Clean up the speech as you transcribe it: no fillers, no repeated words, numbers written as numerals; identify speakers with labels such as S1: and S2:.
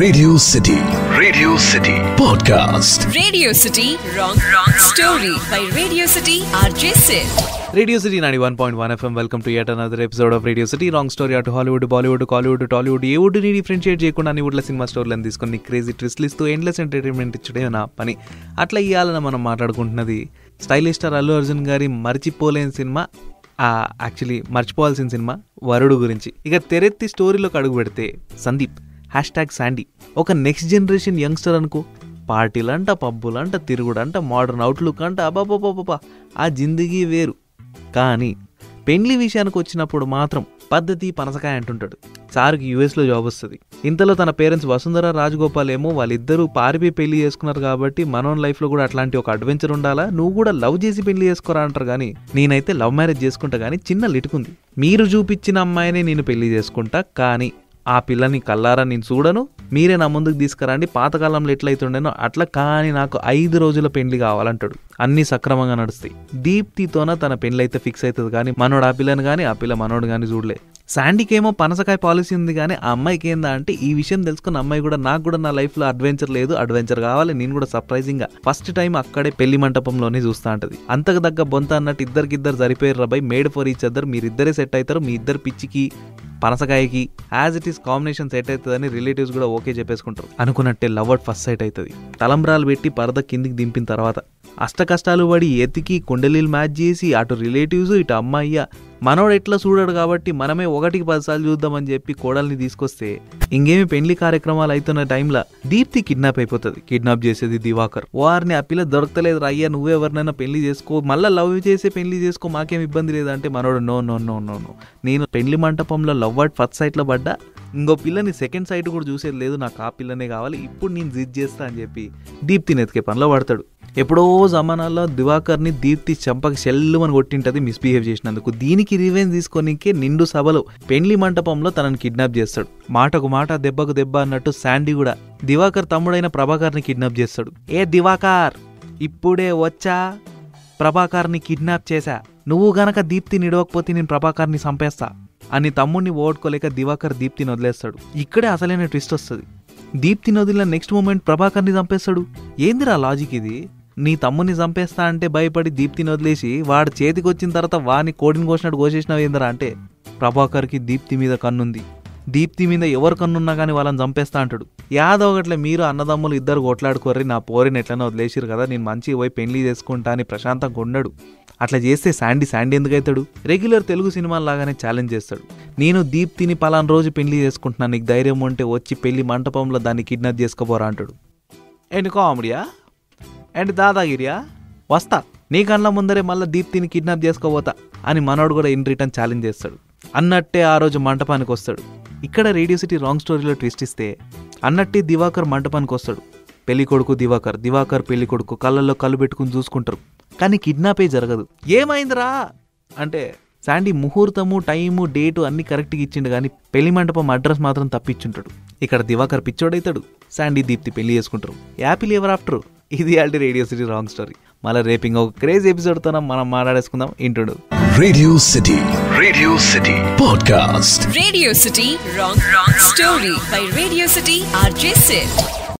S1: Radio City podcast.
S2: Radio City Wrong Story by Radio City RJ Sid.
S3: Radio City 91.1 FM. Welcome to yet another episode of Radio City Wrong Story. అటు Hollywood, Bollywood, Kollywood, Tollywood ఏ వుడ్ని differentiate చేయకుండా అన్ని వుడ్ల cinema స్టోరీలను తీసుకొని crazy ట్విస్ట్లు ఇస్తూ endless entertainment ఇచ్చడే నా పని. అట్లా ఇవ్వాలని మనం మాట్లాడుకుంటున్నది స్టైలిష్ స్టార్ అల్లు అర్జున్ గారి మర్చిపోలేని సినిమా, యాక్చువల్లీ మర్చిపోవాల్సిన సినిమా వరుడు గురించి. ఇక తెరెత్తి స్టోరీలోకి అడుగు పెడితే సందీప్ #శాండీ ఒక నెక్స్ట్ జనరేషన్ యంగ్స్టర్ అనుకో. పార్టీలంట, పబ్బులంట, తిరుగుడంట, మోడర్న్ అవుట్లుక్ అంట, అబాబాబాబా ఆ జిందగీ వేరు. కానీ పెండ్లి విషయానికి వచ్చినప్పుడు మాత్రం పద్ధతి పనసకాయ అంటుంటాడు. సార్కి యూఎస్లో జాబ్ వస్తుంది. ఇంతలో తన పేరెంట్స్ వసుంధర, రాజగోపాల్ ఏమో వాళ్ళిద్దరూ పారిపోయి పెళ్లి చేసుకున్నారు కాబట్టి మనోన్ లైఫ్లో కూడా అట్లాంటి ఒక అడ్వెంచర్ ఉండాలా, నువ్వు కూడా లవ్ చేసి పెళ్లి చేసుకోరా అంటారు. కానీ నేనైతే లవ్ మ్యారేజ్ చేసుకుంటా, కానీ చిన్న లిటుకుంది. మీరు చూపించిన అమ్మాయినే నేను పెళ్లి చేసుకుంటా, కానీ ఆ పిల్లని కల్లారా నేను చూడను, మీరే నా ముందుకు తీసుకురండి, పాతకాలంలో ఎట్లయితుండేనో అట్లా, కానీ నాకు 5 రోజుల పెళ్లి కావాలంటాడు. అన్ని సక్రమంగా నడుస్తాయి. దీప్తితోన తన పెళ్లి అయితే ఫిక్స్ అవుతుంది, కానీ మనోడు ఆ పిల్లని కానీ ఆ పిల్ల మనోడు కానీ చూడలే. శాండీకేమో పనసకాయ పాలసీ ఉంది, కానీ ఆ అమ్మాయికి ఏందా అంటే ఈ విషయం తెలుసుకున్న అమ్మాయి కూడా నాకు కూడా నా లైఫ్లో అడ్వెంచర్ లేదు, అడ్వెంచర్ కావాలి, నేను కూడా సర్ప్రైజింగ్గా ఫస్ట్ టైం అక్కడే పెళ్లి మంటపంలోనే చూస్తా అంటది. అంతకు దగ్గర బొంత అన్నట్టు ఇద్దరికిద్దరు సరిపోయారు రాబాయ్, మేడ్ ఫర్ ఈచ్ అదర్, మీరిద్దరే సెట్ అవుతారు, మీ ఇద్దరు పిచ్చికి పనసకాయకి as it is combination set అవుతుందని రిలేటివ్స్ కూడా ఓకే చెప్పేసుకుంటారు. అనుకున్నట్టే లవ్ అట్ ఫస్ట్ సైట్ అవుతుంది. తలంబ్రాలు పెట్టి పరద కిందికి దింపిన తర్వాత అష్ట కష్టాలు పడి ఎతికి కుండలీలు మ్యాచ్ చేసి అటు రిలేటివ్స్ ఇటు అమ్మాయ్య మనోడు ఎట్లా చూడాడు కాబట్టి మనమే 1కి 10 సార్లు చూద్దామని చెప్పి కోడల్ని తీసుకొస్తే ఇంకేమి పెళ్లి కార్యక్రమాలు అవుతున్న టైంలో దీప్తి కిడ్నాప్ అయిపోతుంది. కిడ్నాప్ చేసేది దివాకర్. వారిని ఆ పిల్ల దొరకలేదు, అయ్యా నువ్వెవరినైనా పెళ్లి చేసుకో, మళ్ళీ లవ్ చేసే పెళ్లి చేసుకో, మాకేం ఇబ్బంది లేదంటే మనోడు no no no no no, నేను పెళ్లి మంటపంలో లవ్ అట్ ఫస్ట్ సైట్లో పడ్డా, ఇంకో పిల్లని సెకండ్ సైట్ కూడా చూసేది లేదు, నాకు ఆ పిల్లనే కావాలి, ఇప్పుడు నేను జిజ్ చేస్తా అని చెప్పి దీప్తిని ఎతికే పనిలో పడతాడు. ఎప్పుడో జమానాల్లో దివాకర్ని దీప్తి చంపకి చెల్లుమని కొట్టింటది మిస్బిహేవ్ చేసినందుకు. దీనికి రివెంజ్ తీసుకొనికే నిండు సభలో పెండ్లి మంటపంలో తనని కిడ్నాప్ చేస్తాడు. మాటకు మాట దెబ్బకు దెబ్బ అన్నట్టు శాండీ కూడా దివాకర్ తమ్ముడైన ప్రభాకర్ని కిడ్నాప్ చేస్తాడు. ఏ దివాకర్, ఇప్పుడే వచ్చా, ప్రభాకర్ని కిడ్నాప్ చేశా, నువ్వు గనక దీప్తిని ఇడవకపోతే నేను ప్రభాకర్ని చంపేస్తా అని తమ్ముడిని ఓడుకోలేక దివాకర్ దీప్తిని వదిలేస్తాడు. ఇక్కడే అసలైన ట్విస్ట్ వస్తుంది. దీప్తిని వదిలిన నెక్స్ట్ మూమెంట్ ప్రభాకర్ని చంపేస్తాడు. ఏందిరా లాజిక్ ఇది? నీ తమ్ముని చంపేస్తా అంటే భయపడి దీప్తిని వదిలేసి వాడు చేతికి వచ్చిన తర్వాత వాడిని కోడిని కోసినట్టు కోసేసినావు ఏందిరా అంటే, ప్రభాకర్కి దీప్తి మీద కన్నుంది, దీప్తి మీద ఎవరు కన్నున్నా కానీ వాళ్ళని చంపేస్తా అంటాడు. యాదో ఒకట్లే మీరు అన్నదమ్ములు ఇద్దరు కొట్లాడుకోర్రి, నా పోరిని ఎట్లనో వదిలేసిరు కదా, నేను మంచిగా పోయి పెళ్లి చేసుకుంటా అని ప్రశాంతంగా ఉండడు. అట్లా చేస్తే శాండీ ఎందుకు అవుతాడు? రెగ్యులర్ తెలుగు సినిమాల లాగానే ఛాలెంజ్ చేస్తాడు. నేను దీప్తిని పలానా రోజు పెళ్లి చేసుకుంటున్నాను, నీకు ధైర్యం ఉంటే వచ్చి పెళ్లి మంటపంలో దాన్ని కిడ్నాప్ చేసుకోపోరా అంటాడు. ఏంటి కామెడీయా, ఏంటి దాదాగిరియా, వస్తా నీ కళ్ళ ముందరే మళ్ళీ దీప్తిని కిడ్నాప్ చేసుకోపోతా అని మనోడు కూడా ఇన్ రిటర్న్ ఛాలెంజ్ చేస్తాడు. అన్నట్టే ఆ రోజు మంటపానికి వస్తాడు. ఇక్కడ రేడియో సిటీ రాంగ్ స్టోరీలో ట్విస్ట్ ఇస్తే అన్నట్టే దివాకర్ మంటపానికి వస్తాడు. పెళ్లి కొడుకు దివాకర్ పెళ్లి కొడుకు కళ్ళల్లో కళ్ళు పెట్టుకుని చూసుకుంటారు, కానీ కిడ్నాపే జరగదు. ఏమైందిరా అంటే శాండీ ముహూర్తము, టైము, డేటు అన్ని కరెక్ట్గా ఇచ్చిండు, కానీ పెళ్లి మంటపం అడ్రస్ మాత్రం తప్పించుంటాడు. ఇక్కడ దివాకర్ పిచ్చోడైతాడు, శాండీ దీప్తి పెళ్లి చేసుకుంటారు. Happily ever after. ఇది already Radio City wrong story. మళ్ళీ రేపు ఇంకొక క్రేజ్ ఎపిసోడ్తో మనం మాట్లాడేసుకుందాం. ఇంటుడు
S1: Radio City podcast.
S2: Radio City Wrong Story by Radio City RJ Sid.